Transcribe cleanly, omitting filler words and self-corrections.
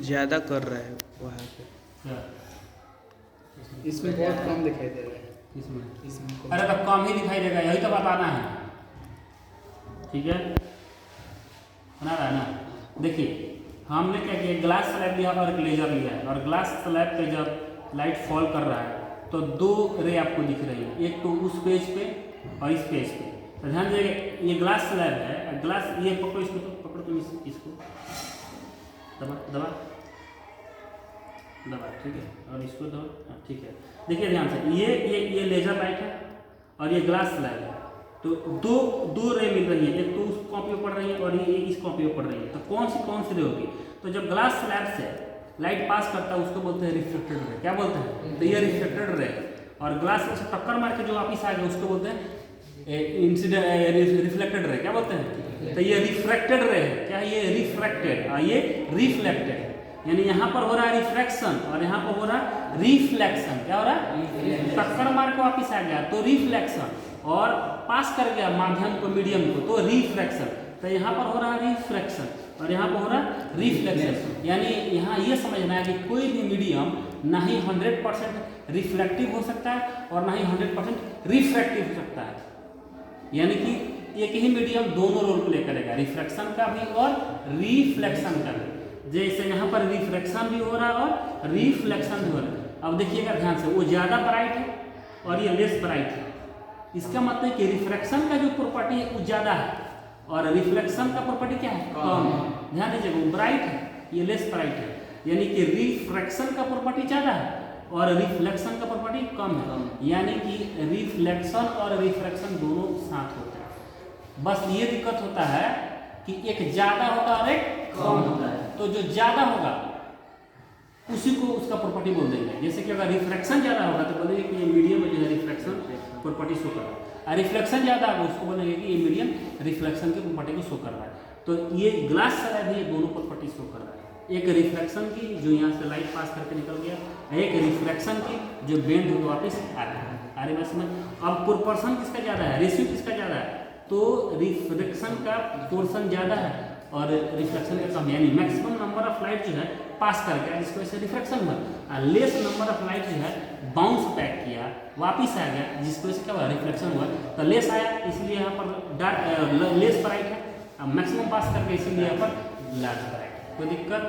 ज़्यादा कर रहा है वहाँ पे। क्या इसमें बहुत कम दिखाई दे रहा है। इसमें अरे तो कम ही दिखाई देगा, यही तो बताना है। ठीक है, बना रहा है ना। देखिए हमने क्या किया, ग्लास स्लैब लिया और एक लेजर लिया है, और ग्लास स्लैब पे जब लाइट फॉल कर रहा है तो दो रे आपको दिख रही है, एक तो उस पेज पे और इस पेज पे। तो ध्यान दीजिए, ये ग्लास स्लैब है, ग्लास, ये पकड़ो इसको, तो पकड़ो तुम इसको, दबा दबा दबा, ठीक है, और इसको दो, ठीक है। देखिए ध्यान से, ये लेजर लाइट है और ये ग्लास स्लैब है, तो दो रे मिल रही है, एक तो उस कॉपी पर पड़ रही है और ये इस कॉपी पर पड़ रही है। तो कौन सी रे होगी? तो जब ग्लास स्लैब से लाइट पास करता है उसको बोलते हैं रिफ्लेक्टेड रे। क्या बोलते हैं? तो ये रिफ्लेक्टेड रे, और ग्लास से टक्कर मार के जो वापिस आ गया उसको बोलते हैं इंसिडेंट रिफ्लेक्टेड रे। क्या बोलते हैं? तो ये रिफ्रैक्टेड रे है। क्या है ये? रिफ्रैक्टेड, और ये रिफ्लेक्टेड। यानी यहाँ पर हो रहा है रिफ्रैक्शन और यहाँ पर हो रहा है रिफ्लेक्शन। क्या हो रहा है? टक्कर मार के वापिस आ गया तो रिफ्लेक्शन, और पास कर गया माध्यम को, मीडियम को, तो रिफ्रैक्शन। तो यहाँ पर हो रहा है रिफ्रैक्शन और यहाँ पर हो रहा है रिफ्लेक्शन। यानी यहाँ ये समझना है कि कोई भी मीडियम ना ही 100% रिफ्लेक्टिव हो सकता है और ना ही 100% रिफ्रैक्टिव हो सकता है। यानी कि एक ही मीडियम दोनों रोल प्ले करेगा, रिफ्रैक्शन का भी और रिफ्लेक्शन का भी। जैसे यहाँ पर रिफ्रैक्शन भी हो रहा है और रिफ्लेक्शन भी हो रहा है। अब देखिएगा ध्यान से, वो ज़्यादा ब्राइट है और ये लेस ब्राइट है। इसका मतलब कि रिफ्रैक्शन का जो प्रॉपर्टी है वो ज़्यादा है और रिफ्लेक्शन का प्रॉपर्टी क्या है? कम है। ध्यान दीजिएगा, वो ब्राइट है, ये लेस ब्राइट है। यानी कि रिफ्रैक्शन का प्रॉपर्टी ज़्यादा है और रिफ्लेक्शन का प्रॉपर्टी कम है। यानी कि रिफ्लेक्शन और रिफ्रैक्शन दोनों साथ होते हैं। बस ये दिक्कत होता है कि एक ज़्यादा होता है और एक कम होता है। तो जो ज़्यादा होगा उसी को उसका प्रॉपर्टी बोल देंगे। जैसे कि अगर रिफ्रैक्शन ज़्यादा होगा तो बोलेंगे कि ये मीडियम में जो है रिफ्रैक्शन प्रॉपर्टी शो कर रहा है, और रिफ्लेक्शन ज़्यादा होगा उसको बोलेंगे कि ये मीडियम रिफ्लेक्शन की प्रॉपर्टी को शो कर रहा है। तो ये ग्लास स्लैब है, ये दोनों प्रॉपर्टी शो कर रहा है। एक रिफ्लेक्शन की जो यहाँ से लाइट पास करके निकल गया, एक रिफ्लेक्शन की जो बेंड होकर वापस आ रहा है। आ रही बात समझ? अब प्रोपोर्शन किसका ज़्यादा है, रेशियो किसका ज़्यादा है? तो रिफ्लेक्शन का पोर्शन ज़्यादा है और रिफ्लेक्शन का कम। यानी मैक्सिमम नंबर ऑफ लाइट जो है पास कर गया, जिसको ऐसे रिफ्लेक्शन हुआ, और लेस नंबर ऑफ लाइट जो है बाउंस बैक किया, वापिस आ गया, जिसको ऐसे क्या हुआ? रिफ्लेक्शन हुआ। तो लेस आया, इसलिए यहाँ पर लेस ब्राइट है, मैक्सिमम पास करके इसीलिए यहाँ पर लार्ज ब्राइट। कोई दिक्कत?